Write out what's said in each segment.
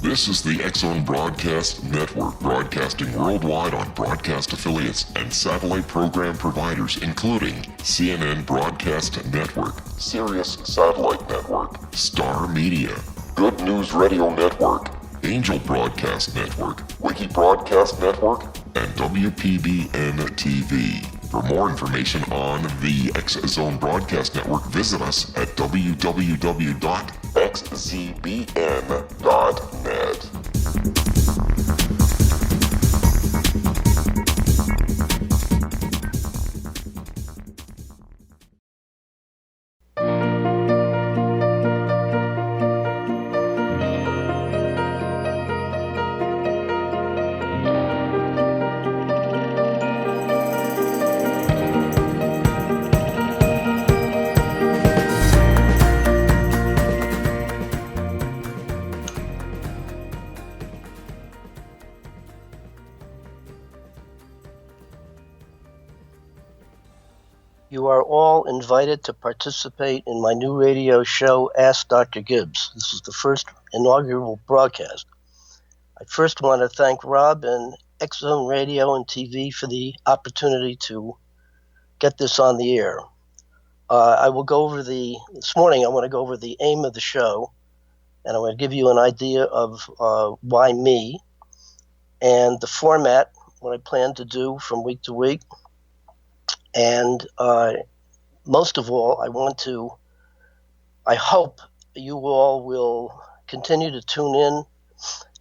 This is the X-Zone Broadcast Network, broadcasting worldwide on broadcast affiliates and satellite program providers, including CNN Broadcast Network, Sirius Satellite Network, Star Media, Good News Radio Network, Angel Broadcast Network, Wiki Broadcast Network, and WPBN TV. For more information on the X-Zone Broadcast Network, visit us at www.xzbn.net. You are all invited to participate in my new radio show, Ask Dr. Gibbs. This is the first inaugural broadcast. I first want to thank Rob and X-Zone Radio and TV for the opportunity to get this on the air. I will go over this morning I want to go over the aim of the show, and I want to give you an idea of why me, and the format, what I plan to do from week to week. And most of all, I hope you all will continue to tune in.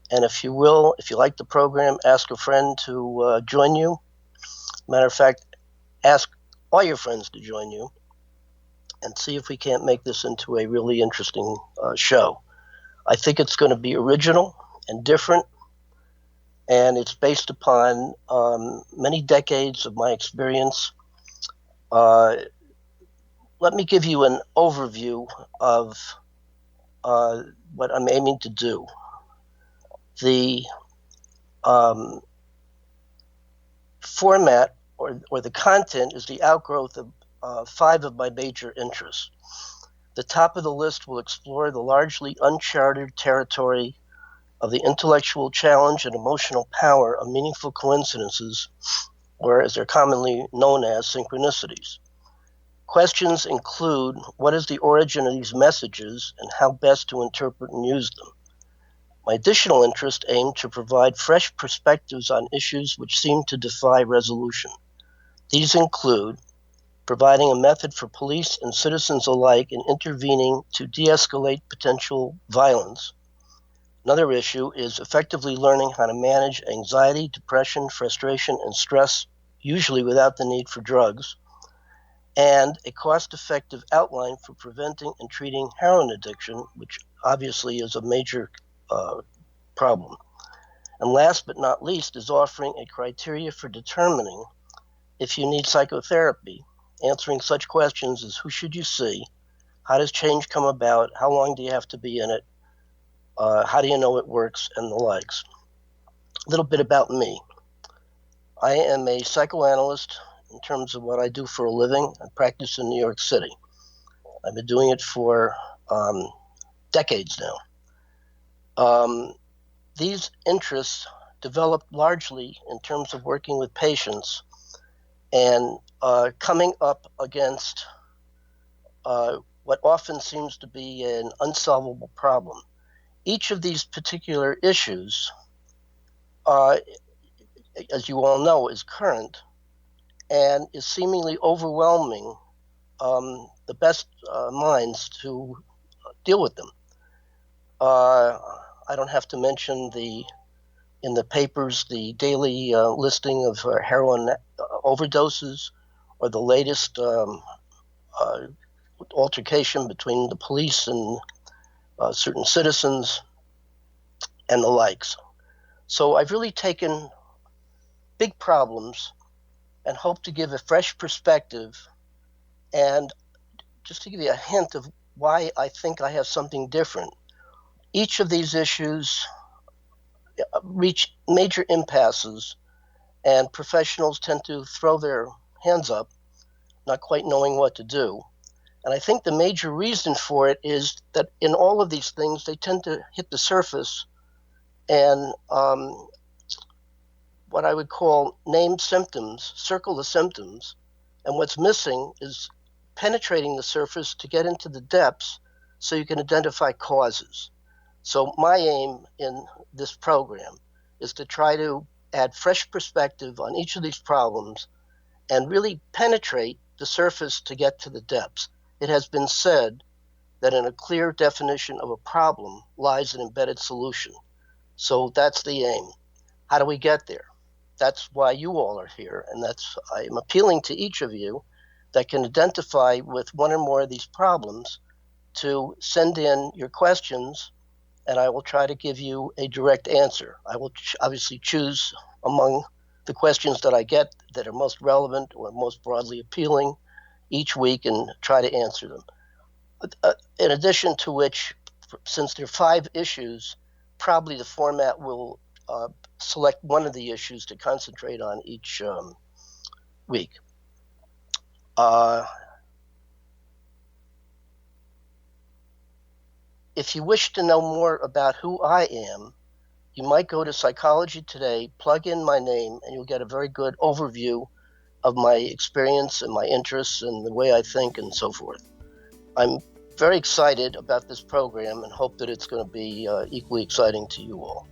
And if you like the program, ask a friend to join you. Matter of fact, ask all your friends to join you and see if we can't make this into a really interesting show. I think it's going to be original and different, and it's based upon many decades of my experience. Let me give you an overview of what I'm aiming to do. The format or the content is the outgrowth of 5 of my major interests. The top of the list will explore the largely uncharted territory of the intellectual challenge and emotional power of meaningful coincidences, or as they're commonly known as, synchronicities. Questions include what is the origin of these messages and how best to interpret and use them. My additional interests aim to provide fresh perspectives on issues which seem to defy resolution. These include providing a method for police and citizens alike in intervening to de-escalate potential violence. Another issue is effectively learning how to manage anxiety, depression, frustration, and stress, usually without the need for drugs, and a cost-effective outline for preventing and treating heroin addiction, which obviously is a major problem. And last but not least is offering a criteria for determining if you need psychotherapy, answering such questions as who should you see, how does change come about, how long do you have to be in it, how do you know it works, and the likes. A little bit about me. I am a psychoanalyst in terms of what I do for a living. I practice in New York City. I've been doing it for decades now. These interests developed largely in terms of working with patients and coming up against what often seems to be an unsolvable problem. Each of these particular issues, as you all know, is current and is seemingly overwhelming the best minds to deal with them. I don't have to mention in the papers the daily listing of heroin overdoses, or the latest altercation between the police and certain citizens and the likes. So I've really taken big problems and hope to give a fresh perspective, and just to give you a hint of why I think I have something different. Each of these issues reach major impasses, and professionals tend to throw their hands up, not quite knowing what to do. And I think the major reason for it is that in all of these things, they tend to hit the surface and what I would call named symptoms, circle the symptoms, and what's missing is penetrating the surface to get into the depths so you can identify causes. So my aim in this program is to try to add fresh perspective on each of these problems and really penetrate the surface to get to the depths. It has been said that in a clear definition of a problem lies an embedded solution. So that's the aim. How do we get there? That's why you all are here, and I am appealing to each of you that can identify with one or more of these problems to send in your questions, and I will try to give you a direct answer. I will obviously choose among the questions that I get that are most relevant or most broadly appealing each week and try to answer them. In addition to which, since there are 5 issues, probably the format will select one of the issues to concentrate on each week. If you wish to know more about who I am, you might go to Psychology Today, plug in my name, and you'll get a very good overview of my experience and my interests and the way I think and so forth. I'm very excited about this program and hope that it's going to be equally exciting to you all.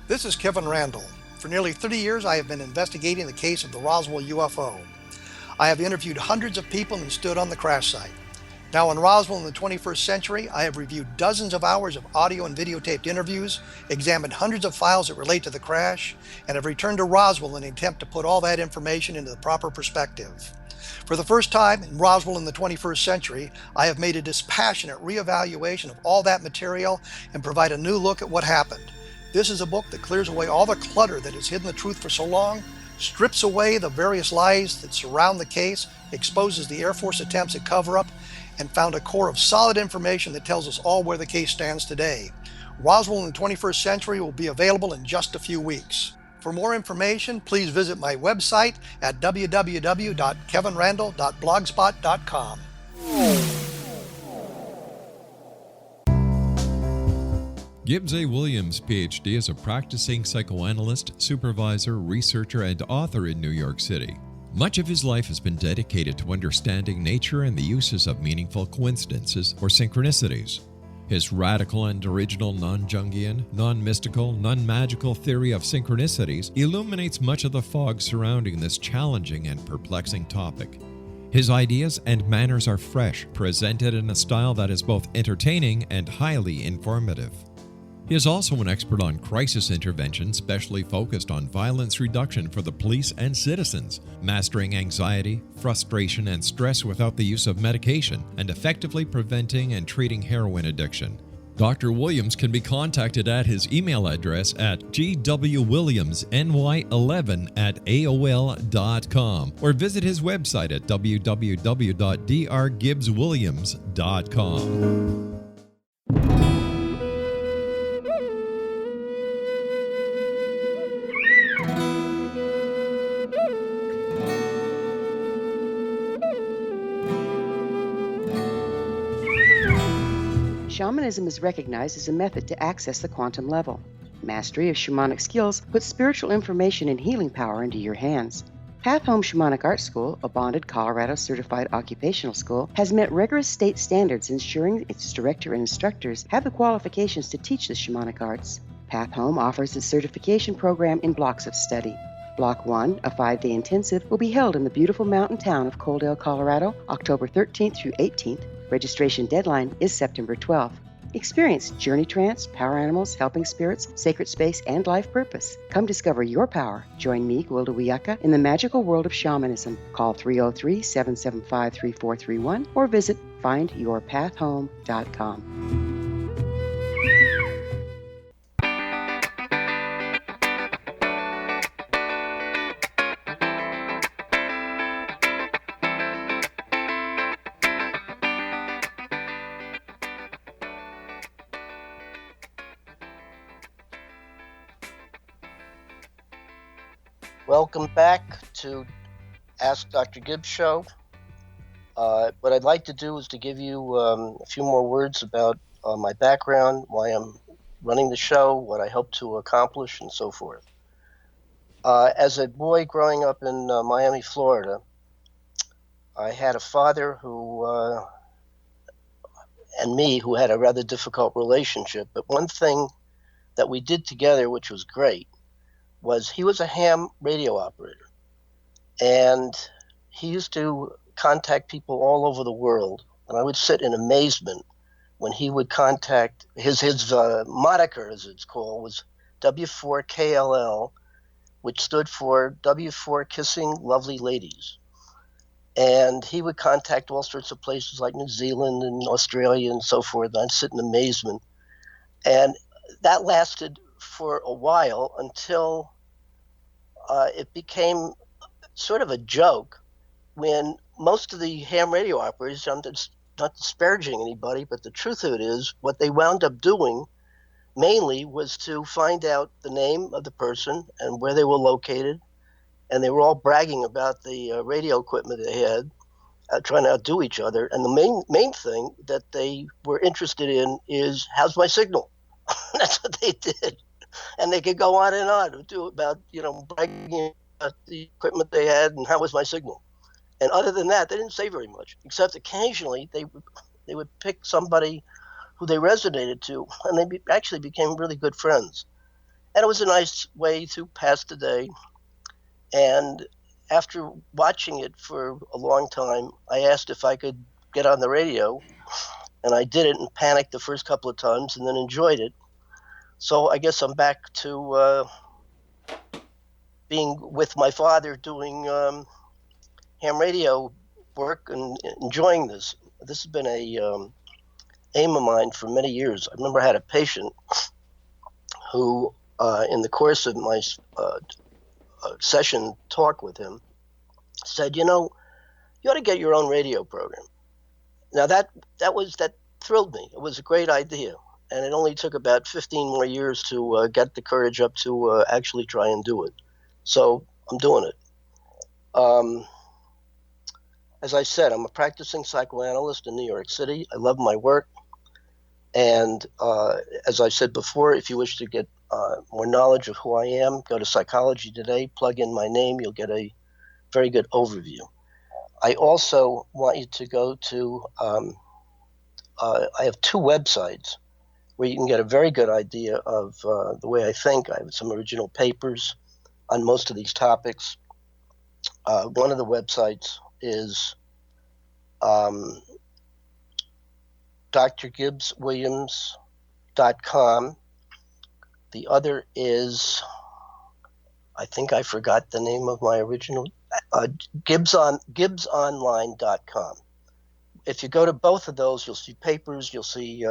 This is Kevin Randall. For nearly 30 years, I have been investigating the case of the Roswell UFO. I have interviewed hundreds of people and stood on the crash site. Now in Roswell in the 21st century, I have reviewed dozens of hours of audio and videotaped interviews, examined hundreds of files that relate to the crash, and have returned to Roswell in an attempt to put all that information into the proper perspective. For the first time in Roswell in the 21st century, I have made a dispassionate reevaluation of all that material and provide a new look at what happened. This is a book that clears away all the clutter that has hidden the truth for so long, strips away the various lies that surround the case, exposes the Air Force attempts at cover-up, and found a core of solid information that tells us all where the case stands today. Roswell in the 21st century will be available in just a few weeks. For more information, please visit my website at www.kevinrandall.blogspot.com. Gibbs A. Williams, Ph.D., is a practicing psychoanalyst, supervisor, researcher, and author in New York City. Much of his life has been dedicated to understanding nature and the uses of meaningful coincidences or synchronicities. His radical and original non-Jungian, non-mystical, non-magical theory of synchronicities illuminates much of the fog surrounding this challenging and perplexing topic. His ideas and manners are fresh, presented in a style that is both entertaining and highly informative. He is also an expert on crisis intervention, specially focused on violence reduction for the police and citizens, mastering anxiety, frustration, and stress without the use of medication, and effectively preventing and treating heroin addiction. Dr. Williams can be contacted at his email address at gwwilliamsny11@aol.com or visit his website at www.drgibbswilliams.com. Shamanism is recognized as a method to access the quantum level. Mastery of shamanic skills puts spiritual information and healing power into your hands. Path Home Shamanic Art School, a bonded Colorado certified occupational school, has met rigorous state standards, ensuring its director and instructors have the qualifications to teach the shamanic arts. Path Home offers its certification program in blocks of study. Block 1, a 5-day intensive, will be held in the beautiful mountain town of Coaldale, Colorado, October 13th through 18th. Registration deadline is September 12th. Experience journey trance, power animals, helping spirits, sacred space, and life purpose. Come discover your power. Join me, Gwilda Wiyaka, in the magical world of shamanism. Call 303-775-3431 or visit findyourpathhome.com. Welcome back to Ask Dr. Gibbs show. What I'd like to do is to give you a few more words about my background, why I'm running the show, what I hope to accomplish, and so forth. As a boy growing up in Miami, Florida, I had a father who and me who had a rather difficult relationship. But one thing that we did together, which was great, was he was a ham radio operator. And he used to contact people all over the world. And I would sit in amazement when he would contact his moniker, as it's called, was W4KLL, which stood for W4 Kissing Lovely Ladies. And he would contact all sorts of places like New Zealand and Australia and so forth. And I'd sit in amazement. And that lasted for a while until it became sort of a joke when most of the ham radio operators, I'm not disparaging anybody, but the truth of it is what they wound up doing mainly was to find out the name of the person and where they were located. And they were all bragging about the radio equipment they had, trying to outdo each other. And the main thing that they were interested in is, how's my signal? That's what they did. And they could go on and on and do about, bragging about the equipment they had and how was my signal. And other than that, they didn't say very much, except occasionally they would pick somebody who they resonated to, and they actually became really good friends. And it was a nice way to pass the day. And after watching it for a long time, I asked if I could get on the radio, and I did it and panicked the first couple of times and then enjoyed it. So I guess I'm back to being with my father doing ham radio work and enjoying this. This has been a aim of mine for many years. I remember I had a patient who, in the course of my session talk with him, said, you ought to get your own radio program. Now that thrilled me. It was a great idea. And it only took about 15 more years to get the courage up to actually try and do it. So I'm doing it. As I said, I'm a practicing psychoanalyst in New York City. I love my work. And as I said before, if you wish to get more knowledge of who I am, go to Psychology Today, plug in my name, you'll get a very good overview. I also want you to go to, I have two websites where you can get a very good idea of the way I think. I have some original papers on most of these topics. One of the websites is drgibbswilliams.com. The other is, I think I forgot the name of my original, gibbsonline.com. If you go to both of those, you'll see papers, you'll see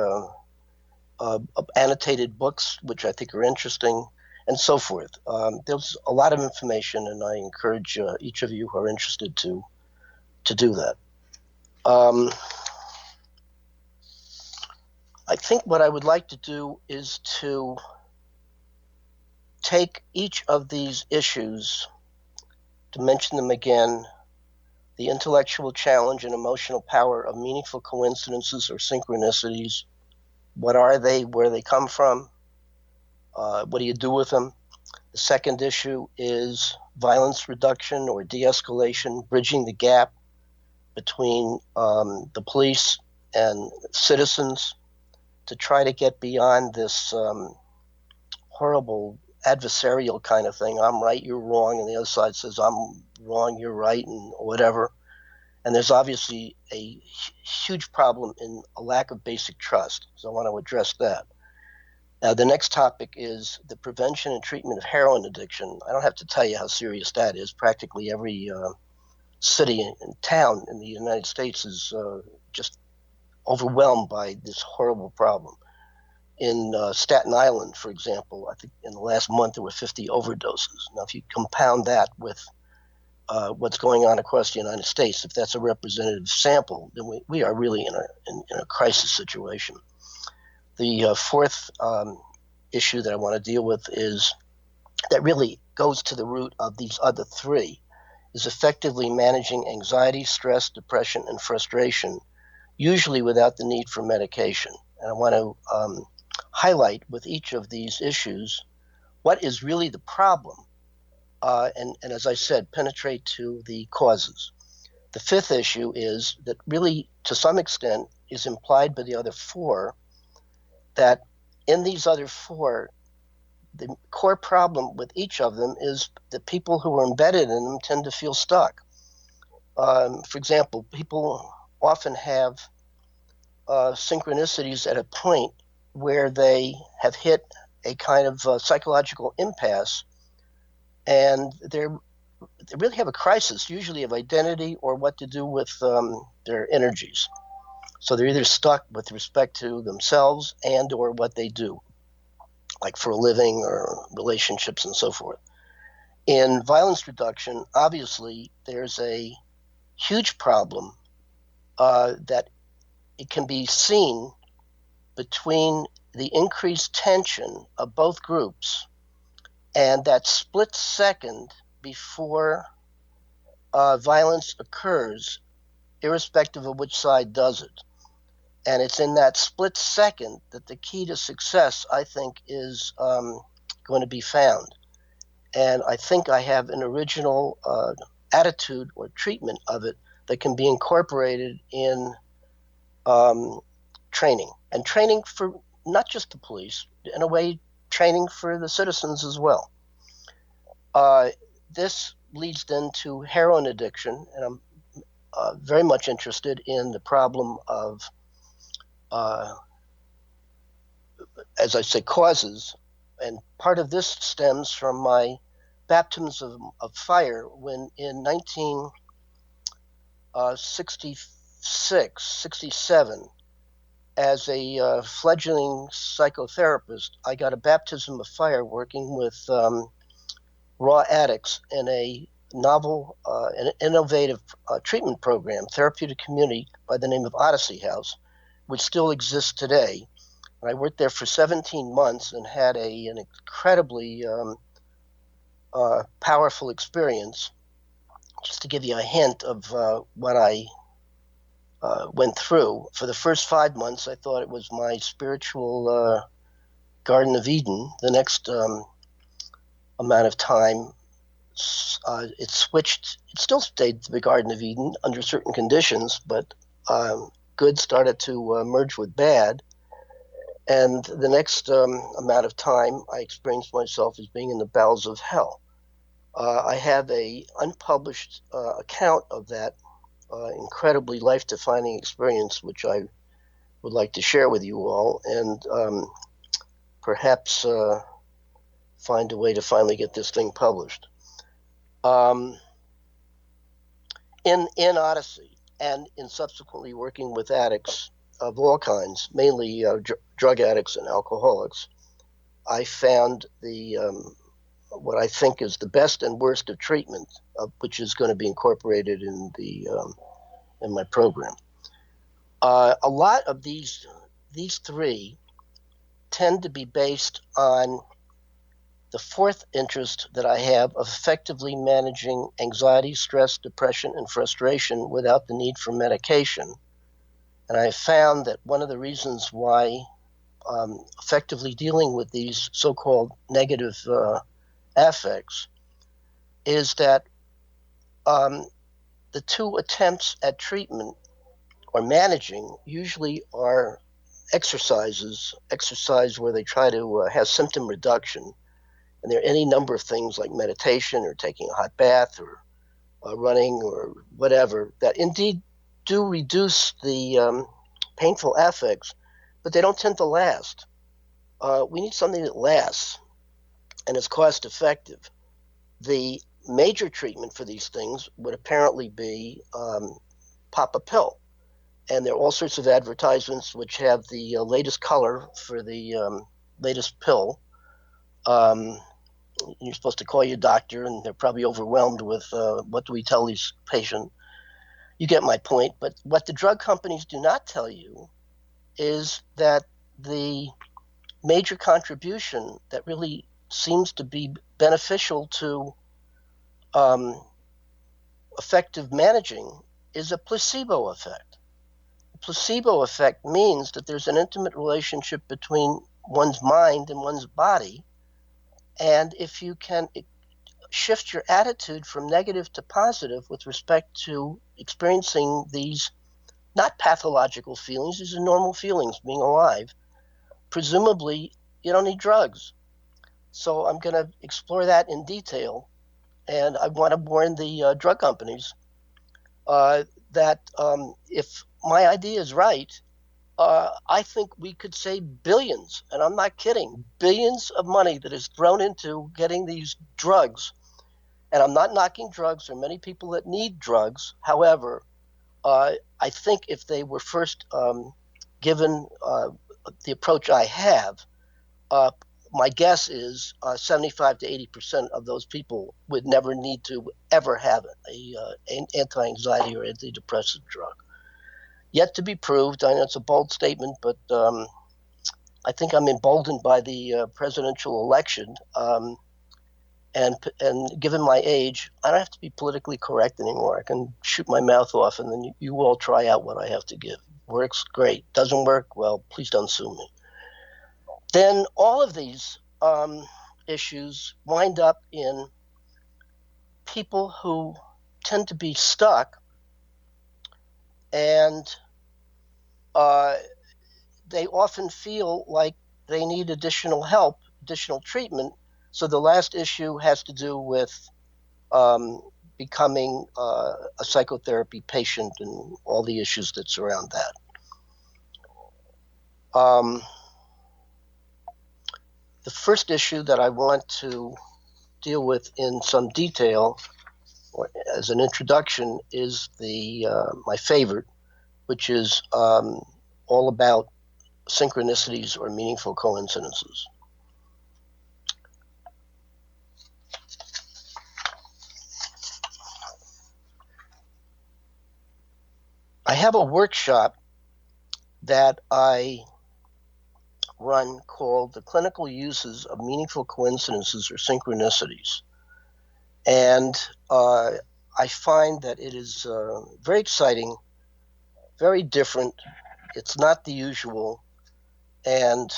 annotated books, which I think are interesting, and so forth. There's a lot of information, and I encourage each of you who are interested to do that. I think what I would like to do is to take each of these issues, to mention them again: the intellectual challenge and emotional power of meaningful coincidences or synchronicities. What are they? Where they come from? What do you do with them? The second issue is violence reduction or de-escalation, bridging the gap between the police and citizens to try to get beyond this horrible adversarial kind of thing. I'm right, you're wrong, and the other side says I'm wrong, you're right, and whatever. And there's obviously a huge problem in a lack of basic trust. So I want to address that. Now, the next topic is the prevention and treatment of heroin addiction. I don't have to tell you how serious that is. Practically every city and town in the United States is just overwhelmed by this horrible problem. In Staten Island, for example, I think in the last month there were 50 overdoses. Now, if you compound that with what's going on across the United States, if that's a representative sample, then we are really in a crisis situation. The fourth issue that I want to deal with is that really goes to the root of these other three, is effectively managing anxiety, stress, depression, and frustration, usually without the need for medication. And I want to highlight with each of these issues what is really the problem, and as I said, penetrate to the causes. The fifth issue is that really, to some extent, is implied by the other four, that in these other four, the core problem with each of them is that people who are embedded in them tend to feel stuck. For example, people often have synchronicities at a point where they have hit a kind of psychological impasse, and they really have a crisis, usually of identity or what to do with their energies. So they're either stuck with respect to themselves and or what they do, like for a living or relationships and so forth. In violence reduction, obviously, there's a huge problem that it can be seen between the increased tension of both groups and that split second before violence occurs, irrespective of which side does it. And it's in that split second that the key to success, I think, is going to be found. And I think I have an original attitude or treatment of it that can be incorporated in training. And training for not just the police, in a way, training for the citizens as well. This leads then to heroin addiction, and I'm very much interested in the problem of as I say, causes. And part of this stems from my baptism of fire when in 1966, 67, as a fledgling psychotherapist, I got a baptism of fire working with raw addicts in a novel and innovative treatment program, therapeutic community by the name of Odyssey House, which still exists today. And I worked there for 17 months and had an incredibly powerful experience. Just to give you a hint of what I went through, for the first 5 months, I thought it was my spiritual Garden of Eden. The next amount of time, it switched. It still stayed the Garden of Eden under certain conditions, but good started to merge with bad. And the next amount of time, I experienced myself as being in the bowels of hell. I have a unpublished account of that incredibly life-defining experience, which I would like to share with you all, and perhaps find a way to finally get this thing published. In Odyssey, and in subsequently working with addicts of all kinds, mainly drug addicts and alcoholics, I found the what I think is the best and worst of treatment, which is going to be incorporated in my program. A lot of these three tend to be based on the fourth interest that I have of effectively managing anxiety, stress, depression, and frustration without the need for medication. And I found that one of the reasons why effectively dealing with these so-called negative affects is that the two attempts at treatment or managing usually are exercise where they try to have symptom reduction. And there are any number of things like meditation or taking a hot bath or running or whatever that indeed do reduce the painful affects, but they don't tend to last. We need something that lasts and is cost effective. The major treatment for these things would apparently be pop a pill. And there are all sorts of advertisements which have the latest color for the latest pill. You're supposed to call your doctor, and they're probably overwhelmed with what do we tell these patients. You get my point. But what the drug companies do not tell you is that the major contribution that really seems to be beneficial to effective managing is a placebo effect. The placebo effect means that there's an intimate relationship between one's mind and one's body. And if you can shift your attitude from negative to positive with respect to experiencing these not pathological feelings, these are normal feelings, being alive, presumably you don't need drugs. So I'm going to explore that in detail. And I want to warn the drug companies that if my idea is right, I think we could save billions, and I'm not kidding, billions of money that is thrown into getting these drugs. And I'm not knocking drugs. There are many people that need drugs. However, I think if they were first given the approach I have, my guess is 75 to 80% of those people would never need to ever have an anti-anxiety or antidepressant drug. Yet to be proved. I know it's a bold statement, but I think I'm emboldened by the presidential election. And given my age, I don't have to be politically correct anymore. I can shoot my mouth off, and then you all try out what I have to give. Works, great. Doesn't work, well, please don't sue me. Then all of these issues wind up in people who tend to be stuck, and they often feel like they need additional help, additional treatment. So the last issue has to do with becoming a psychotherapy patient and all the issues that surround that. The first issue that I want to deal with in some detail, or as an introduction, is my favorite, which is all about synchronicities or meaningful coincidences. I have a workshop that I run called The Clinical Uses of Meaningful Coincidences or Synchronicities. And I find that it is very exciting, very different. It's not the usual. And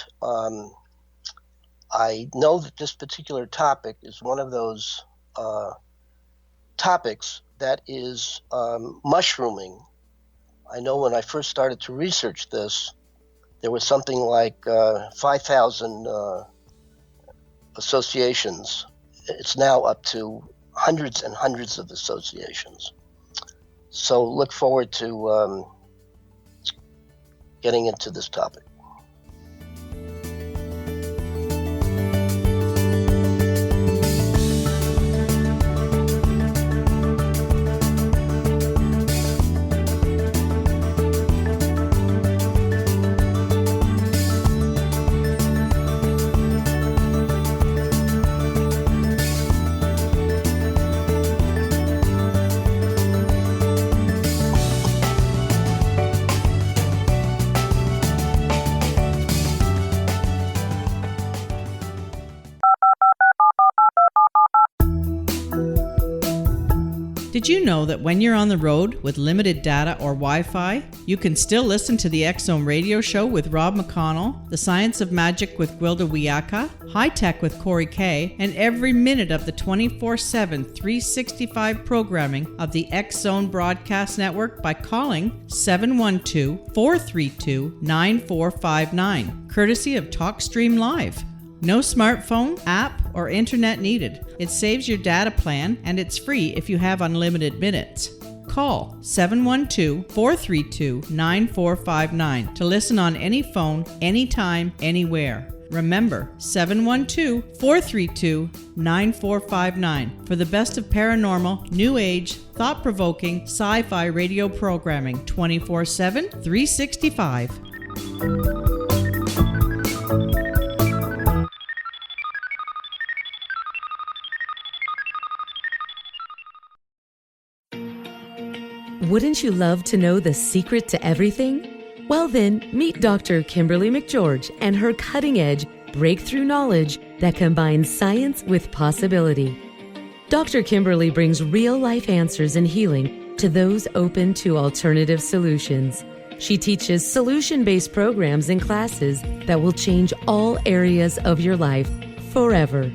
I know that this particular topic is one of those topics that is mushrooming. I know when I first started to research this, there was something like 5,000 associations. It's now up to hundreds and hundreds of associations. So look forward to getting into this topic. Did you know that when you're on the road with limited data or Wi-Fi, you can still listen to the X-Zone radio show with Rob McConnell, The Science of Magic with Gwilda Wiyaka, High Tech with Corey Kay, and every minute of the 24/7, 365 programming of the X-Zone Broadcast Network by calling 712-432-9459, courtesy of TalkStream Live. No smartphone, app, or internet needed. It saves your data plan, and it's free if you have unlimited minutes. call 712-432-9459 to listen on any phone, anytime, anywhere. Remember, 712-432-9459 for the best of paranormal, new age, thought-provoking, sci-fi radio programming 24/7, 365. Wouldn't you love to know the secret to everything? Well then, meet Dr. Kimberly McGeorge and her cutting-edge breakthrough knowledge that combines science with possibility. Dr. Kimberly brings real-life answers and healing to those open to alternative solutions. She teaches solution-based programs and classes that will change all areas of your life forever.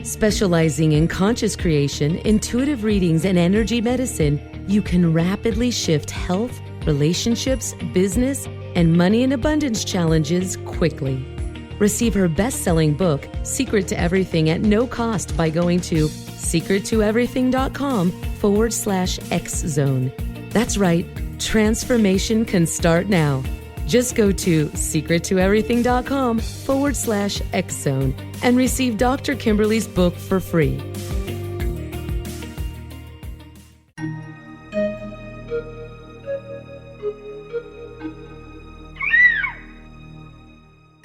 Specializing in conscious creation, intuitive readings, and energy medicine, you can rapidly shift health, relationships, business, and money in abundance challenges quickly. Receive her best-selling book, Secret to Everything, at no cost by going to secrettoeverything.com/X-Zone. That's right, transformation can start now. Just go to secrettoeverything.com/X-Zone and receive Dr. Kimberly's book for free.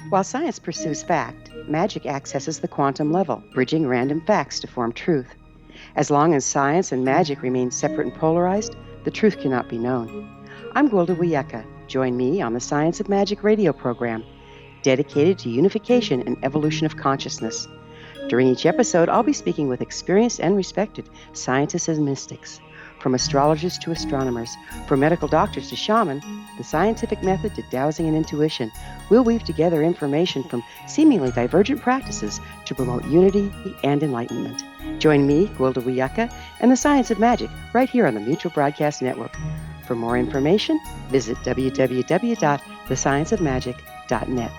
While science pursues fact, magic accesses the quantum level, bridging random facts to form truth. As long as science and magic remain separate and polarized, the truth cannot be known. I'm Gwilda Wiyaka. Join me on the Science of Magic radio program, dedicated to unification and evolution of consciousness. During each episode, I'll be speaking with experienced and respected scientists and mystics. From astrologers to astronomers, from medical doctors to shaman, the scientific method to dowsing and intuition, we'll weave together information from seemingly divergent practices to promote unity and enlightenment. Join me, Gwilda Wiyaka, and the Science of Magic right here on the Mutual Broadcast Network. For more information, visit www.thescienceofmagic.net.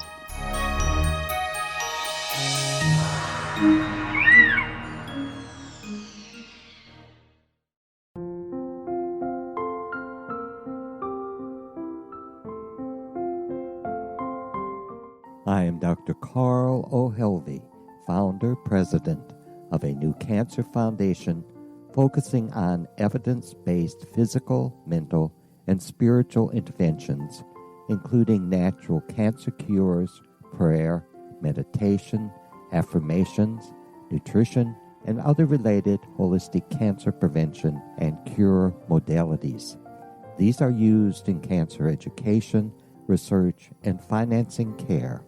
I am Dr. Carl O'Helvey, founder, president of a new cancer foundation focusing on evidence-based physical, mental, and spiritual interventions, including natural cancer cures, prayer, meditation, affirmations, nutrition, and other related holistic cancer prevention and cure modalities. These are used in cancer education, research, and financing care.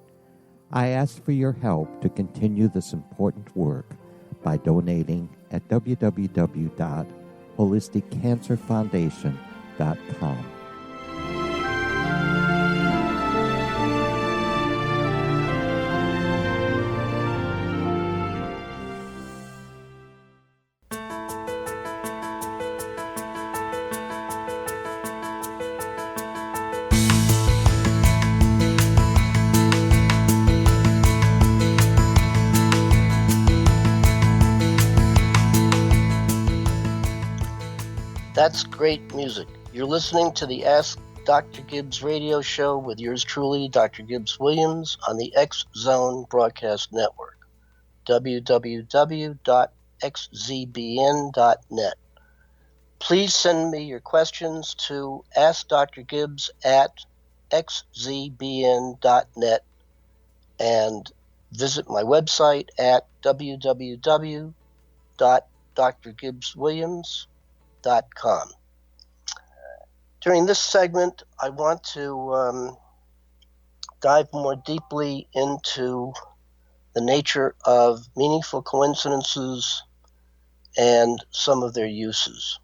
I ask for your help to continue this important work by donating at www.holisticcancerfoundation.com. That's great music. You're listening to the Ask Dr. Gibbs radio show with yours truly, Dr. Gibbs Williams, on the X-Zone Broadcast Network, www.xzbn.net. Please send me your questions to askdrgibbs@xzbn.net and visit my website at www.drgibbswilliams.com. During this segment, I want to dive more deeply into the nature of meaningful coincidences and some of their uses.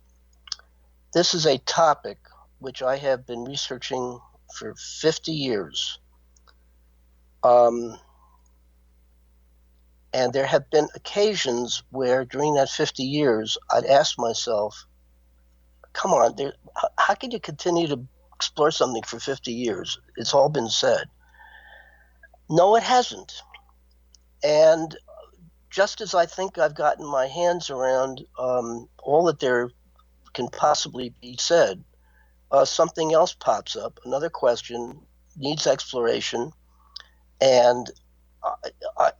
This is a topic which I have been researching for 50 years. And there have been occasions where during that 50 years, I'd ask myself, come on, how can you continue to explore something for 50 years? It's all been said. No, it hasn't. And just as I think I've gotten my hands around all that there can possibly be said, something else pops up. Another question needs exploration, and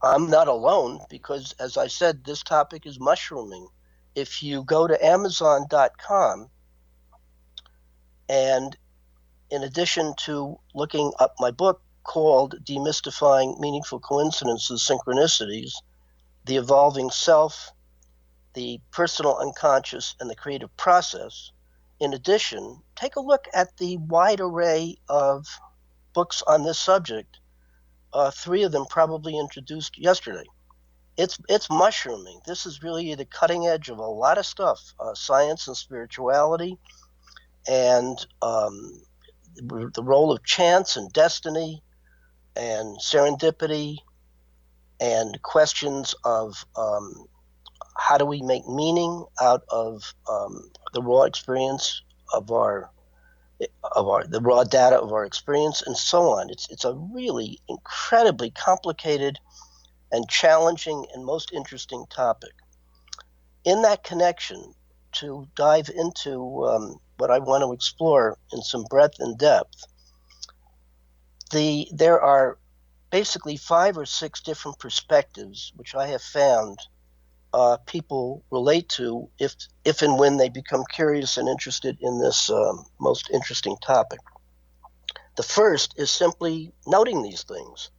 I'm not alone because, as I said, this topic is mushrooming. If you go to Amazon.com, and in addition to looking up my book called Demystifying Meaningful Coincidences, Synchronicities, The Evolving Self, the Personal Unconscious, and the Creative Process, in addition, take a look at the wide array of books on this subject. 3 of them probably introduced yesterday. It's mushrooming. This is really the cutting edge of a lot of stuff, science and spirituality, and the role of chance and destiny and serendipity, and questions of how do we make meaning out of the raw experience of the raw data of our experience, and so on. It's a really incredibly complicated and challenging and most interesting topic. In that connection, to dive into what I want to explore in some breadth and depth, there are basically 5 or 6 different perspectives which I have found people relate to if and when they become curious and interested in this most interesting topic. The first is simply noting these things.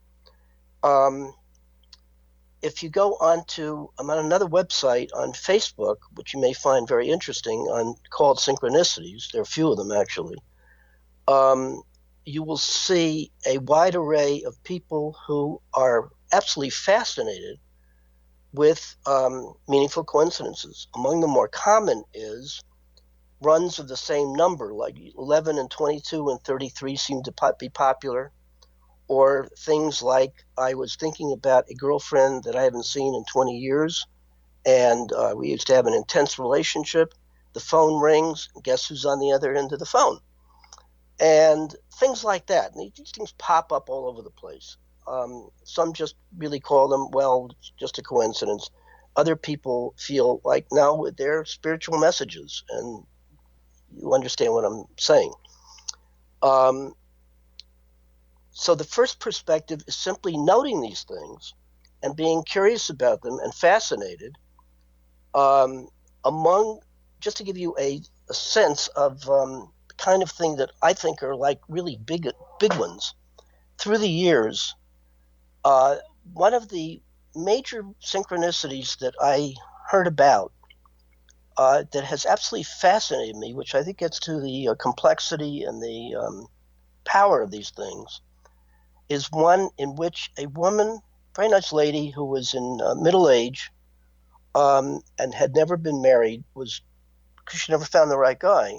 If you go I'm on another website on Facebook, which you may find very interesting, called Synchronicities. There are a few of them actually. You will see a wide array of people who are absolutely fascinated with meaningful coincidences. Among the more common is runs of the same number, like 11 and 22 and 33 seem to be popular, or things like I was thinking about a girlfriend that I haven't seen in 20 years, and we used to have an intense relationship. The phone rings, and guess who's on the other end of the phone? And things like that. And these things pop up all over the place. Some just really call them, well, just a coincidence. Other people feel like, no, they're spiritual messages, and you understand what I'm saying. So the first perspective is simply noting these things and being curious about them and fascinated. Just to give you a sense of the kind of thing that I think are like really big ones. Through the years, one of the major synchronicities that I heard about that has absolutely fascinated me, which I think gets to the complexity and the power of these things, is one in which a woman, very nice lady who was in middle age and had never been married, because she never found the right guy,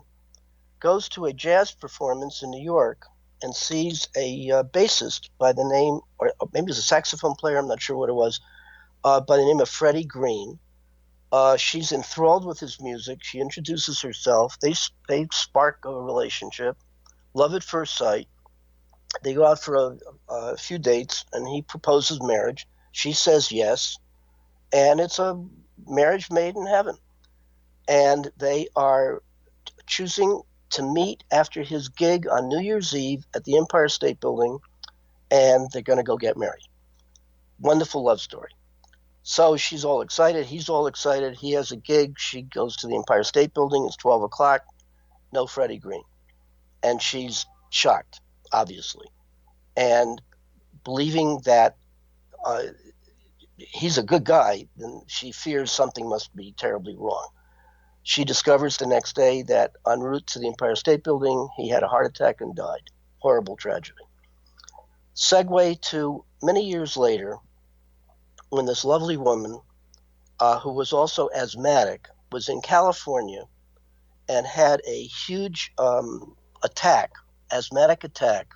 goes to a jazz performance in New York and sees a bassist by the name, or maybe it was a saxophone player, I'm not sure what it was, by the name of Freddie Green. She's enthralled with his music. She introduces herself. They spark a relationship, love at first sight. They go out for a few dates, and he proposes marriage. She says yes, and it's a marriage made in heaven. And they are choosing to meet after his gig on New Year's Eve at the Empire State Building, and they're going to go get married. Wonderful love story. So she's all excited. He's all excited. He has a gig. She goes to the Empire State Building. It's 12 o'clock. No Freddie Green. And she's shocked, obviously, and believing that he's a good guy, then she fears something must be terribly wrong. She discovers the next day that en route to the Empire State Building, he had a heart attack and died. Horrible tragedy. Segue to many years later, when this lovely woman, who was also asthmatic, was in California and had a huge asthmatic attack,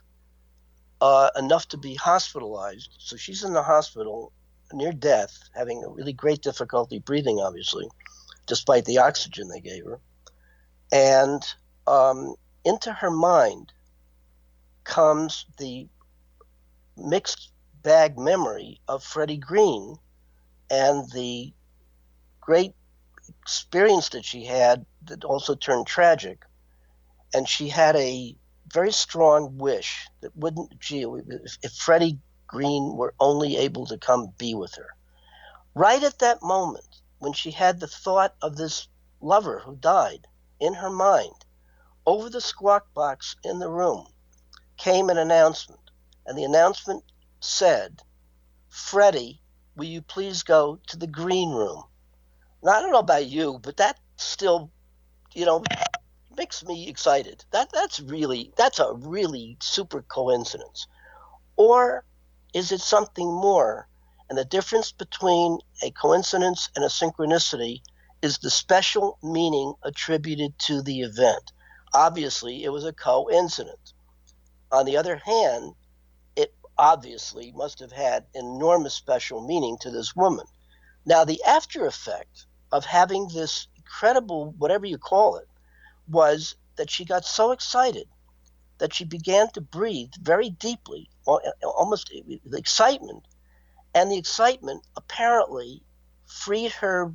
enough to be hospitalized. So she's in the hospital near death, having a really great difficulty breathing, obviously, despite the oxygen they gave her. And into her mind comes the mixed bag memory of Freddie Green and the great experience that she had that also turned tragic. And she had a very strong wish that if Freddie Green were only able to come be with her. Right at that moment, when she had the thought of this lover who died in her mind, over the squawk box in the room came an announcement. And the announcement said, "Freddie, will you please go to the green room?" Now, I don't know about you, but that still, makes me excited. That's a really super coincidence. Or is it something more? And the difference between a coincidence and a synchronicity is the special meaning attributed to the event. Obviously, it was a coincidence. On the other hand, it obviously must have had enormous special meaning to this woman. Now, the after effect of having this incredible, whatever you call it, was that she got so excited that she began to breathe very deeply, almost with excitement. And the excitement apparently freed her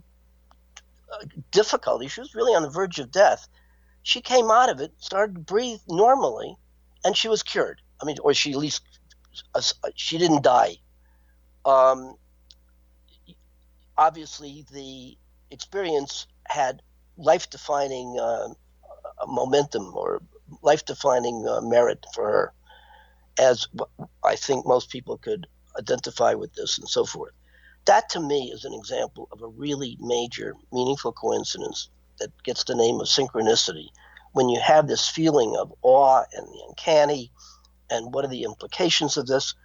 difficulty. She was really on the verge of death. She came out of it, started to breathe normally, and she was cured. I mean, or she at least, she didn't die. Obviously, the experience had life-defining momentum or life-defining merit for her, as I think most people could identify with this and so forth. That to me is an example of a really major, meaningful coincidence that gets the name of synchronicity. When you have this feeling of awe and the uncanny, and what are the implications of this?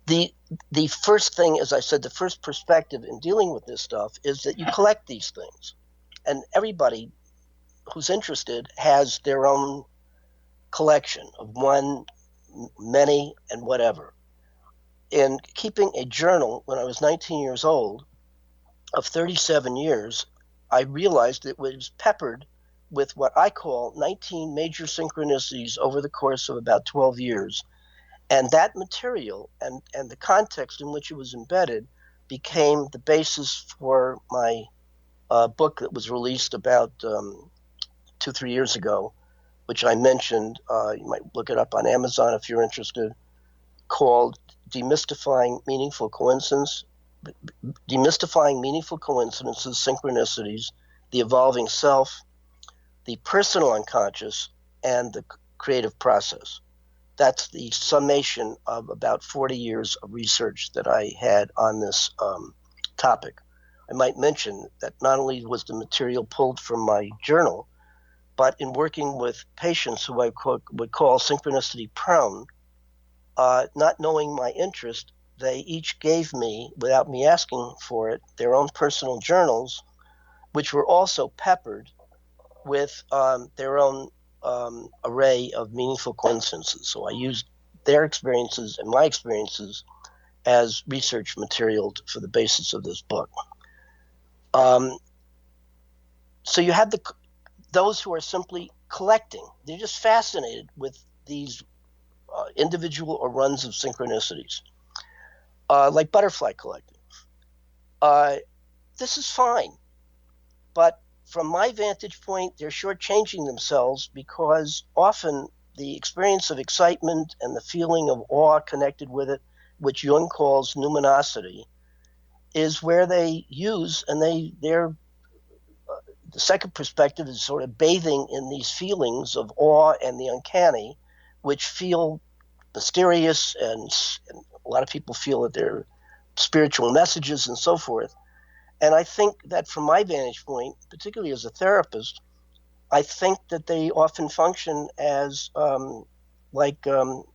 The first thing, as I said, the first perspective in dealing with this stuff is that you collect these things, and everybody who's interested has their own collection of one, many, and whatever. In keeping a journal when I was 19 years old of 37 years, I realized it was peppered with what I call 19 major synchronicities over the course of about 12 years. And that material and the context in which it was embedded became the basis for my book that was released about 2-3 years ago, which I mentioned. You might look it up on Amazon if you're interested, called Demystifying Meaningful Coincidences, Synchronicities, the Evolving Self, the Personal Unconscious, and the Creative Process. That's the summation of about 40 years of research that I had on this topic. I might mention that not only was the material pulled from my journal, but in working with patients who I would call synchronicity prone, not knowing my interest, they each gave me, without me asking for it, their own personal journals, which were also peppered with their own array of meaningful coincidences. So I used their experiences and my experiences as research material for the basis of this book. So you have those who are simply collecting. They're just fascinated with these individual or runs of synchronicities, like butterfly collecting. This is fine, but from my vantage point, they're shortchanging themselves because often the experience of excitement and the feeling of awe connected with it, which Jung calls numinosity, is where they use, and they're the second perspective is sort of bathing in these feelings of awe and the uncanny, which feel mysterious, and a lot of people feel that they're spiritual messages and so forth. And I think that from my vantage point, particularly as a therapist, I think that they often function as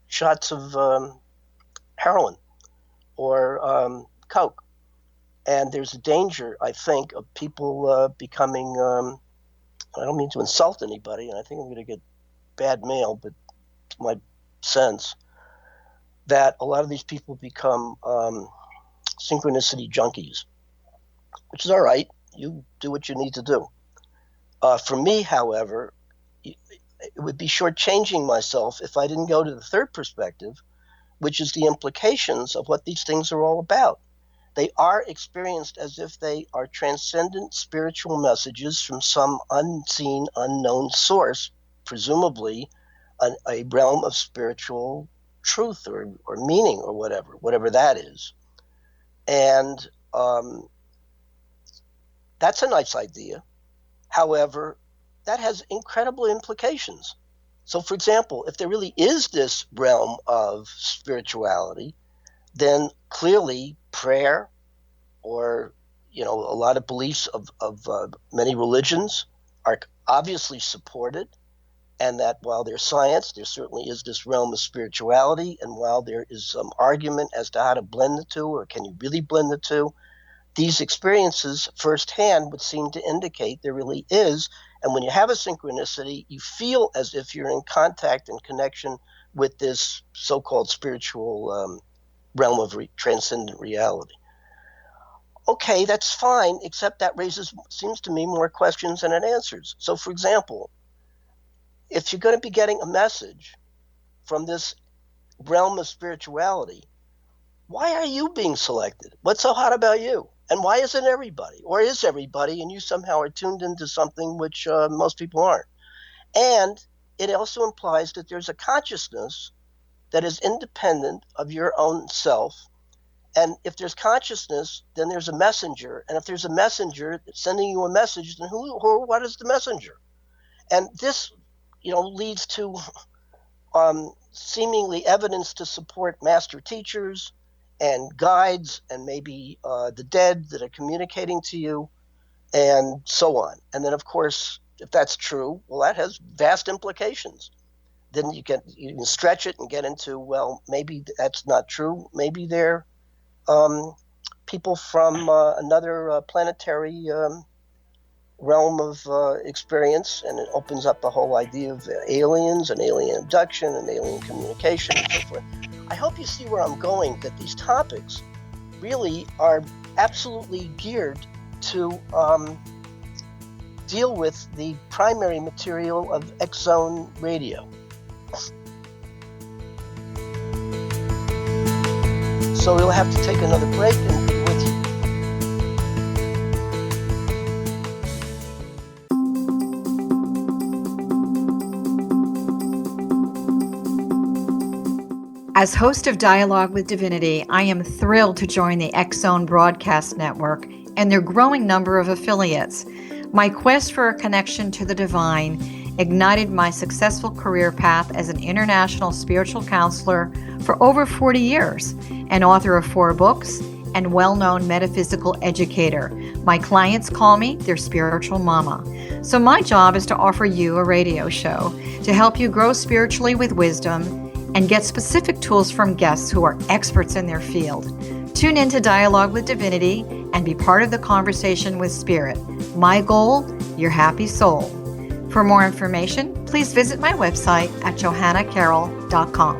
shots of heroin or coke. And there's a danger, I think, of people becoming, I don't mean to insult anybody, and I think I'm going to get bad mail, but it's my sense that a lot of these people become synchronicity junkies, which is all right. You do what you need to do. For me, however, it would be shortchanging myself if I didn't go to the third perspective, which is the implications of what these things are all about. They are experienced as if they are transcendent spiritual messages from some unseen, unknown source, presumably a realm of spiritual truth or meaning or whatever that is. And that's a nice idea. However, that has incredible implications. So, for example, if there really is this realm of spirituality, then clearly prayer, or a lot of beliefs of many religions are obviously supported, and that while there's science, there certainly is this realm of spirituality, and while there is some argument as to how to blend the two, or can you really blend the two, these experiences firsthand would seem to indicate there really is. And when you have a synchronicity, you feel as if you're in contact and connection with this so-called spiritual realm of transcendent reality. Okay, that's fine, except that raises, seems to me, more questions than it answers. So, for example, if you're going to be getting a message from this realm of spirituality, why are you being selected? What's so hot about you? And why isn't everybody? Or is everybody, and you somehow are tuned into something which most people aren't? And it also implies that there's a consciousness that is independent of your own self. And if there's consciousness, then there's a messenger. And if there's a messenger sending you a message, then what is the messenger? And this, leads to seemingly evidence to support master teachers and guides and maybe the dead that are communicating to you and so on. And then, of course, if that's true, well, that has vast implications. Then you can stretch it and get into, well, maybe that's not true. Maybe they're people from another planetary realm of experience, and it opens up the whole idea of aliens and alien abduction and alien communication and so forth. I hope you see where I'm going, that these topics really are absolutely geared to deal with the primary material of X-Zone Radio. So we'll have to take another break and be with you. As host of Dialogue with Divinity, I am thrilled to join the X-Zone Broadcast Network and their growing number of affiliates. My quest for a connection to the divine ignited my successful career path as an international spiritual counselor for over 40 years, an author of 4 books, and well-known metaphysical educator. My clients call me their spiritual mama. So my job is to offer you a radio show to help you grow spiritually with wisdom and get specific tools from guests who are experts in their field. Tune in to Dialogue with Divinity and be part of the conversation with Spirit. My goal, your happy soul. For more information, please visit my website at johannacarroll.com.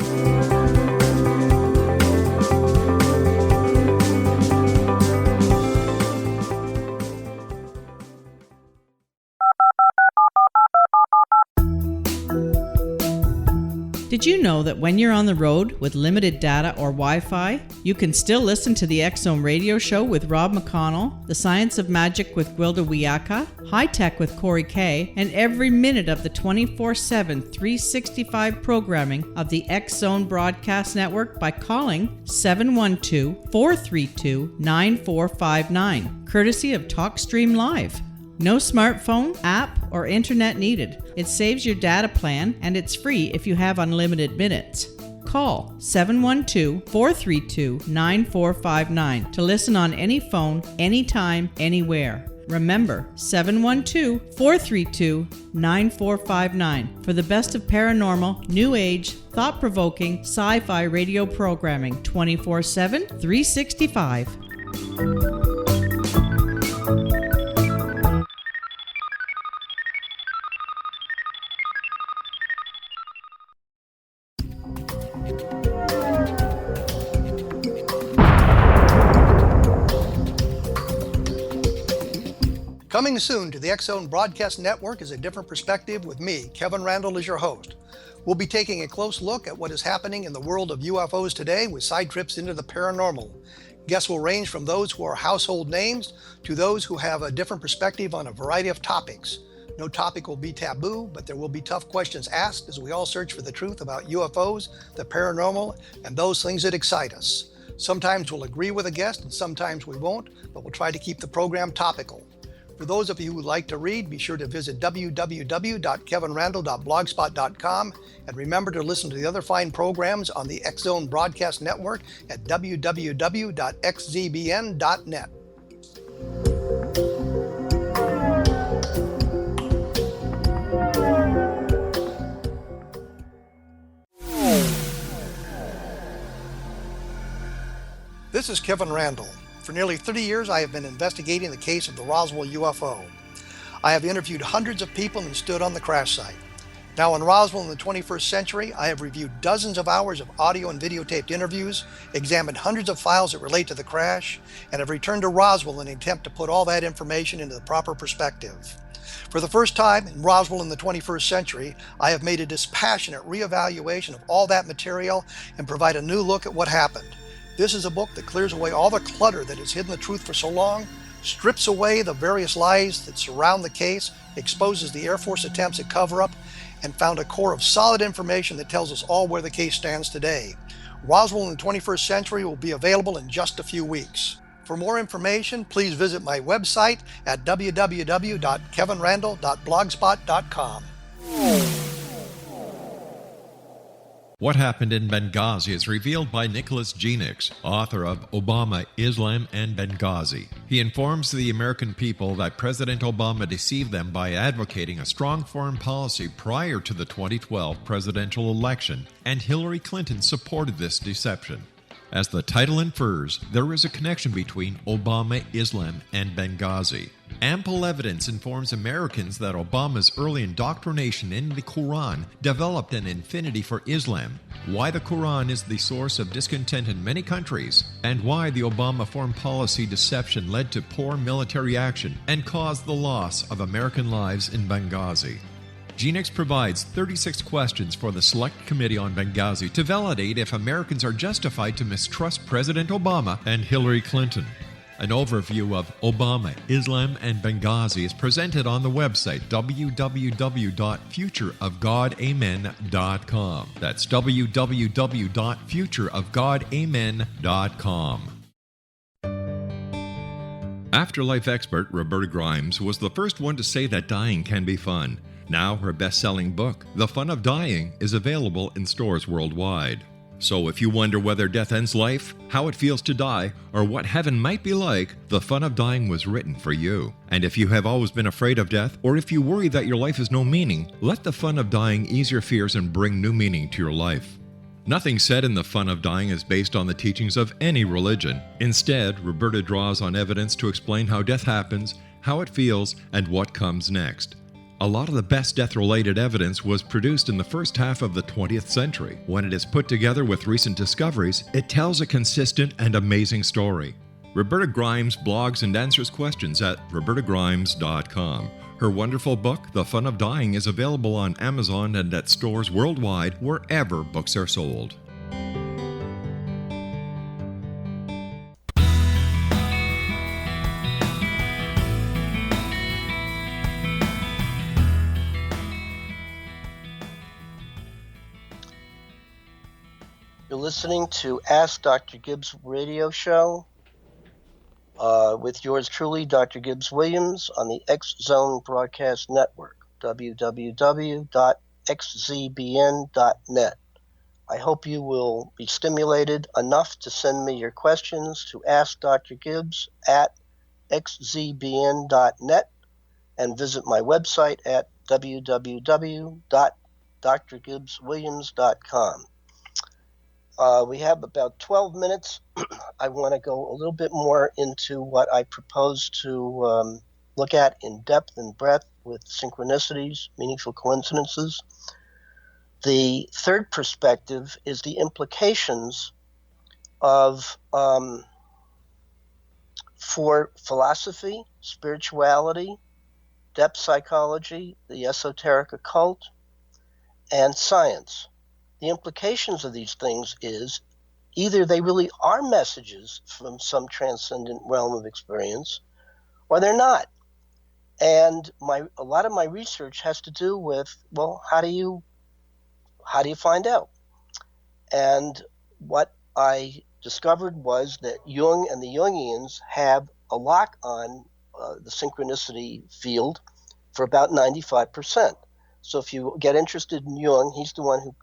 Did you know that when you're on the road with limited data or Wi-Fi, you can still listen to the X-Zone Radio Show with Rob McConnell, The Science of Magic with Gwilda Wiyaka, High Tech with Corey Kay, and every minute of the 24/7, 365 programming of the X-Zone Broadcast Network by calling 712-432-9459, courtesy of TalkStream Live. No smartphone, app, or internet needed. It saves your data plan, and it's free if you have unlimited minutes. Call 712-432-9459 to listen on any phone, anytime, anywhere. Remember, 712-432-9459 for the best of paranormal, new age, thought-provoking, sci-fi radio programming 24/7, 365. Coming soon to the X-Zone Broadcast Network is A Different Perspective with me, Kevin Randall, as your host. We'll be taking a close look at what is happening in the world of UFOs today with side trips into the paranormal. Guests will range from those who are household names to those who have a different perspective on a variety of topics. No topic will be taboo, but there will be tough questions asked as we all search for the truth about UFOs, the paranormal, and those things that excite us. Sometimes we'll agree with a guest and sometimes we won't, but we'll try to keep the program topical. For those of you who would like to read, be sure to visit www.kevinrandle.blogspot.com and remember to listen to the other fine programs on the X Zone Broadcast Network at www.xzbn.net. This is Kevin Randle. For nearly 30 years, I have been investigating the case of the Roswell UFO. I have interviewed hundreds of people and stood on the crash site. Now in Roswell in the 21st century, I have reviewed dozens of hours of audio and videotaped interviews, examined hundreds of files that relate to the crash, and have returned to Roswell in an attempt to put all that information into the proper perspective. For the first time in Roswell in the 21st century, I have made a dispassionate reevaluation of all that material and provide a new look at what happened. This is a book that clears away all the clutter that has hidden the truth for so long, strips away the various lies that surround the case, exposes the Air Force attempts at cover-up, and found a core of solid information that tells us all where the case stands today. Roswell in the 21st century will be available in just a few weeks. For more information, please visit my website at www.kevinrandle.blogspot.com. What Happened in Benghazi is revealed by Nicholas Genix, author of Obama, Islam, and Benghazi. He informs the American people that President Obama deceived them by advocating a strong foreign policy prior to the 2012 presidential election, and Hillary Clinton supported this deception. As the title infers, there is a connection between Obama, Islam, and Benghazi. Ample evidence informs Americans that Obama's early indoctrination in the Quran developed an affinity for Islam, why the Quran is the source of discontent in many countries, and why the Obama foreign policy deception led to poor military action and caused the loss of American lives in Benghazi. Genix provides 36 questions for the Select Committee on Benghazi to validate if Americans are justified to mistrust President Obama and Hillary Clinton. An overview of Obama, Islam, and Benghazi is presented on the website www.futureofgodamen.com. That's www.futureofgodamen.com. Afterlife expert Roberta Grimes was the first one to say that dying can be fun. Now her best-selling book, The Fun of Dying, is available in stores worldwide. So if you wonder whether death ends life, how it feels to die, or what heaven might be like, The Fun of Dying was written for you. And if you have always been afraid of death, or if you worry that your life has no meaning, let The Fun of Dying ease your fears and bring new meaning to your life. Nothing said in The Fun of Dying is based on the teachings of any religion. Instead, Roberta draws on evidence to explain how death happens, how it feels, and what comes next. A lot of the best death-related evidence was produced in the first half of the 20th century. When it is put together with recent discoveries, it tells a consistent and amazing story. Roberta Grimes blogs and answers questions at robertagrimes.com. Her wonderful book, The Fun of Dying, is available on Amazon and at stores worldwide wherever books are sold. You're listening to Ask Dr. Gibbs radio show with yours truly, Dr. Gibbs Williams, on the X Zone Broadcast Network, www.xzbn.net. I hope you will be stimulated enough to send me your questions to Ask Dr. Gibbs at xzbn.net and visit my website at www.drgibbswilliams.com. We have about 12 minutes. I want to go a little bit more into what I propose to look at in depth and breadth with synchronicities, meaningful coincidences. The third perspective is the implications of for philosophy, spirituality, depth psychology, the esoteric occult, and science. The implications of these things is either they really are messages from some transcendent realm of experience, or they're not. And a lot of my research has to do with, well, how do you find out? And what I discovered was that Jung and the Jungians have a lock on the synchronicity field for about 95%. So if you get interested in Jung, he's the one who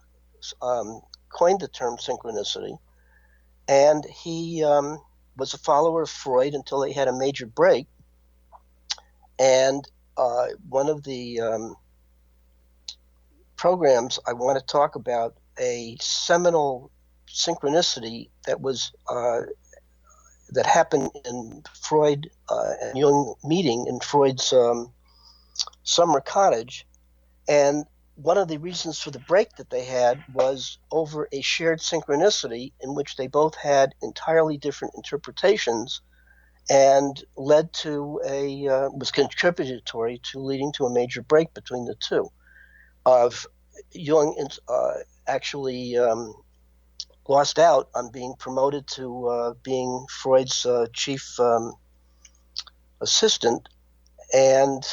coined the term synchronicity. And he was a follower of Freud until he had a major break. And one of the programs I want to talk about a seminal synchronicity that was that happened in Freud and Jung meeting in Freud's summer cottage. And one of the reasons for the break that they had was over a shared synchronicity in which they both had entirely different interpretations, and led to was contributory to leading to a major break between the two. Jung actually lost out on being promoted to being Freud's chief assistant, and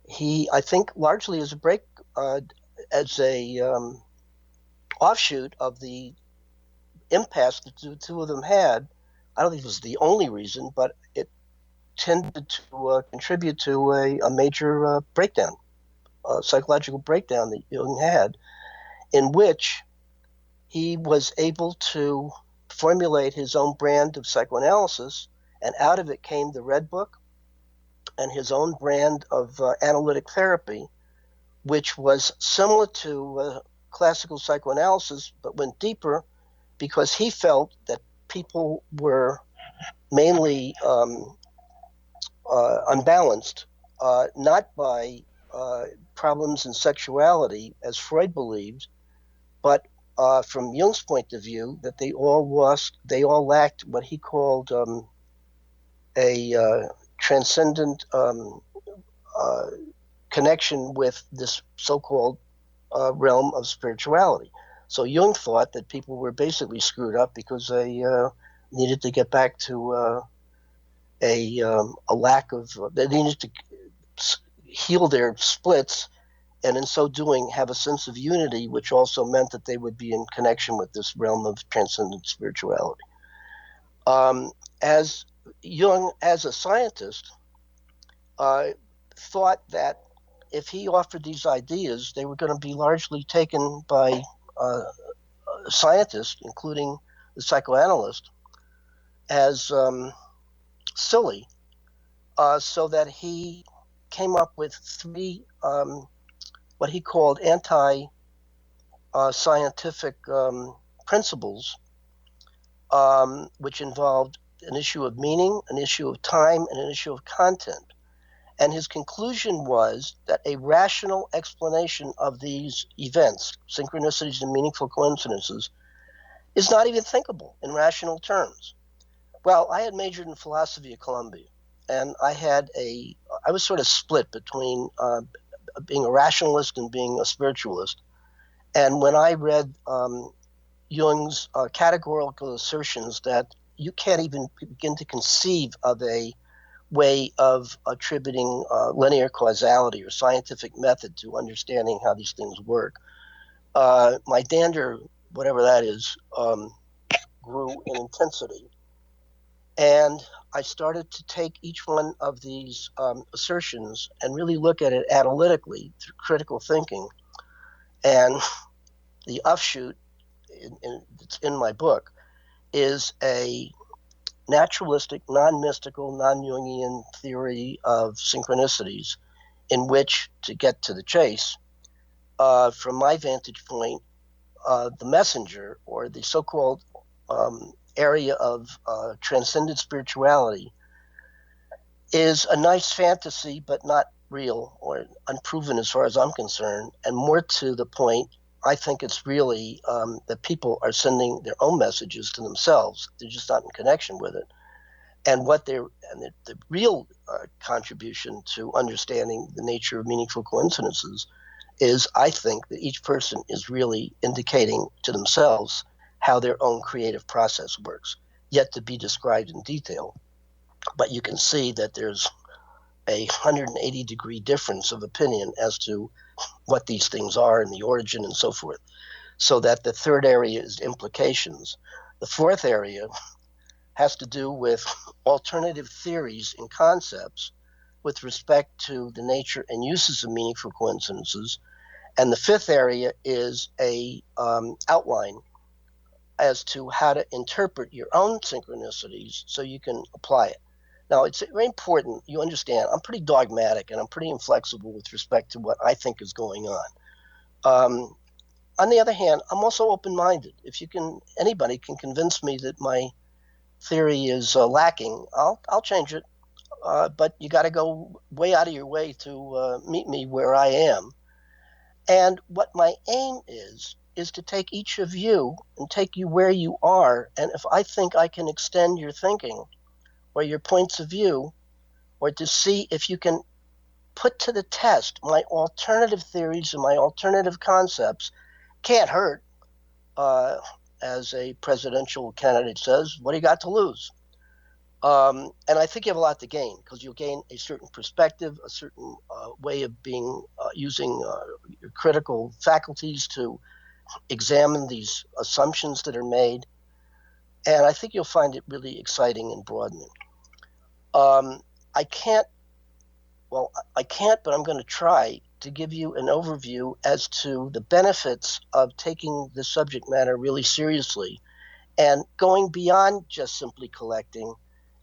he, I think, largely as a break, as a offshoot of the impasse that the two of them had. I don't think it was the only reason, but it tended to contribute to a major breakdown, psychological breakdown that Jung had, in which he was able to formulate his own brand of psychoanalysis, and out of it came the Red Book and his own brand of analytic therapy, which was similar to classical psychoanalysis, but went deeper, because he felt that people were mainly unbalanced, not by problems in sexuality, as Freud believed, but from Jung's point of view, that they all lacked what he called a transcendent connection with this so-called realm of spirituality. So Jung thought that people were basically screwed up because they needed to get back to a lack of, they needed to heal their splits, and in so doing have a sense of unity, which also meant that they would be in connection with this realm of transcendent spirituality. As Jung, as a scientist, thought that if he offered these ideas, they were going to be largely taken by scientists, including the psychoanalyst, as silly, so that he came up with three what he called anti-scientific principles, which involved an issue of meaning, an issue of time, and an issue of content. And his conclusion was that a rational explanation of these events, synchronicities and meaningful coincidences, is not even thinkable in rational terms. Well, I had majored in philosophy at Columbia, and I was sort of split between being a rationalist and being a spiritualist. And when I read Jung's categorical assertions that you can't even begin to conceive of a way of attributing linear causality or scientific method to understanding how these things work, my dander, whatever that is, grew in intensity. And I started to take each one of these assertions and really look at it analytically through critical thinking. And the offshoot it's in my book is a naturalistic, non-mystical, non-Jungian theory of synchronicities, in which, to get to the chase, from my vantage point, the messenger, or the so-called area of transcendent spirituality, is a nice fantasy, but not real or unproven as far as I'm concerned. And more to the point, I think it's really that people are sending their own messages to themselves. They're just not in connection with it. And the real contribution to understanding the nature of meaningful coincidences is I think that each person is really indicating to themselves how their own creative process works, yet to be described in detail. But you can see that there's a 180-degree difference of opinion as to what these things are and the origin and so forth. So that the third area is implications. The fourth area has to do with alternative theories and concepts with respect to the nature and uses of meaningful coincidences. And the fifth area is a outline as to how to interpret your own synchronicities so you can apply it. Now, it's very important you understand I'm pretty dogmatic and I'm pretty inflexible with respect to what I think is going on. On the other hand, I'm also open-minded. If anybody can convince me that my theory is lacking, I'll change it. But you got to go way out of your way to meet me where I am. And what my aim is to take each of you and take you where you are. And if I think I can extend your thinking or your points of view, or to see if you can put to the test my alternative theories and my alternative concepts, can't hurt. As a presidential candidate says, what do you got to lose? And I think you have a lot to gain, because you'll gain a certain perspective, a certain way of being using your critical faculties to examine these assumptions that are made. And I think you'll find it really exciting and broadening. I can't, but I'm going to try to give you an overview as to the benefits of taking the subject matter really seriously and going beyond just simply collecting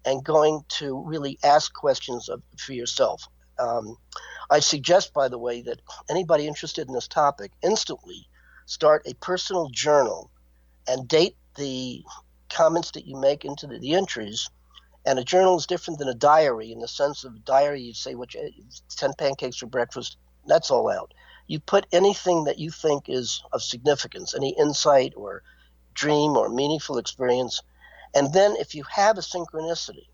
and going to really ask questions for yourself. I suggest, by the way, that anybody interested in this topic instantly start a personal journal and date the comments that you make into the entries. And a journal is different than a diary in the sense of a diary, you say 10 pancakes for breakfast, that's all out. You put anything that you think is of significance, any insight or dream or meaningful experience. And then if you have a synchronicity,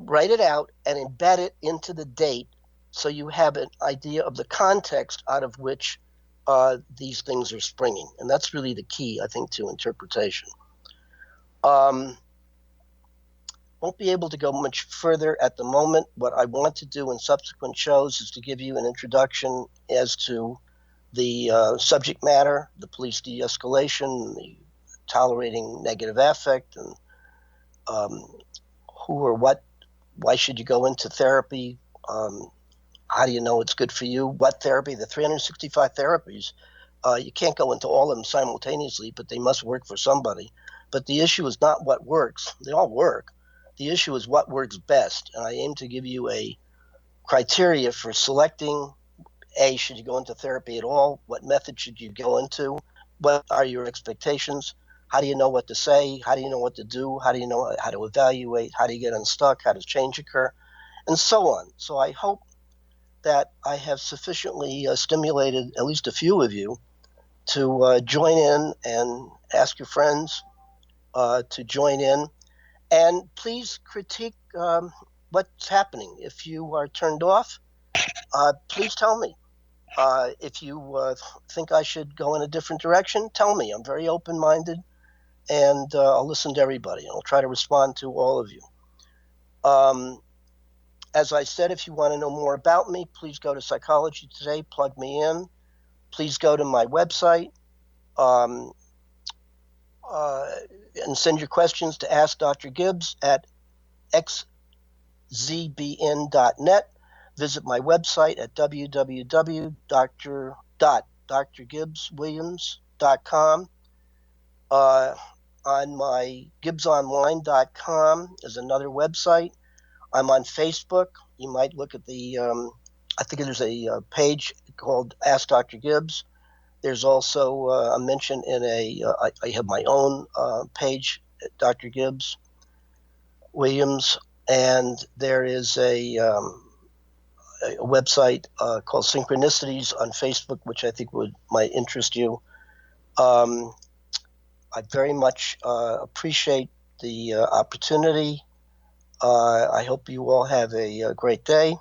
write it out and embed it into the date so you have an idea of the context out of which these things are springing. And that's really the key, I think, to interpretation. Won't be able to go much further at the moment. What I want to do in subsequent shows is to give you an introduction as to the subject matter, the police de-escalation, the tolerating negative affect, and who or what, why should you go into therapy, how do you know it's good for you, what therapy, the 365 therapies. You can't go into all of them simultaneously, but they must work for somebody. But the issue is not what works. They all work. The issue is what works best, and I aim to give you a criteria for selecting, should you go into therapy at all? What method should you go into? What are your expectations? How do you know what to say? How do you know what to do? How do you know how to evaluate? How do you get unstuck? How does change occur? And so on. So I hope that I have sufficiently stimulated at least a few of you to join in and ask your friends to join in. And please critique what's happening. If you are turned off, please tell me. If you think I should go in a different direction, tell me. I'm very open-minded, and I'll listen to everybody, and I'll try to respond to all of you. As I said, if you want to know more about me, please go to Psychology Today, plug me in. Please go to my website. And send your questions to Ask Dr. Gibbs at xzbn.net. Visit my website at www.drgibbswilliams.com. On my gibbsonline.com is another website. I'm on Facebook. You might look at the, I think there's a page called Ask Dr. Gibbs. There's also a mention in I have my own page, Dr. Gibbs Williams, and there is a website called Synchronicities on Facebook, which I think might interest you. I very much appreciate the opportunity. I hope you all have a great day,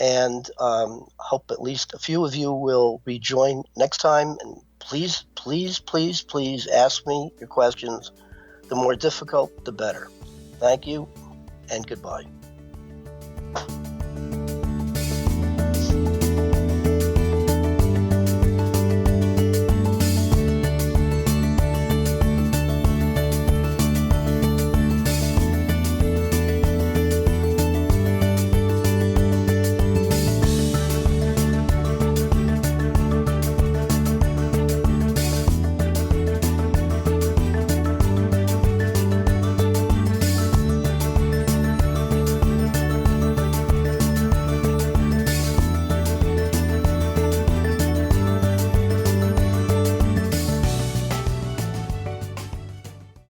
and hope at least a few of you will rejoin next time. And please, please, please, please ask me your questions. The more difficult, the better. Thank you, and goodbye.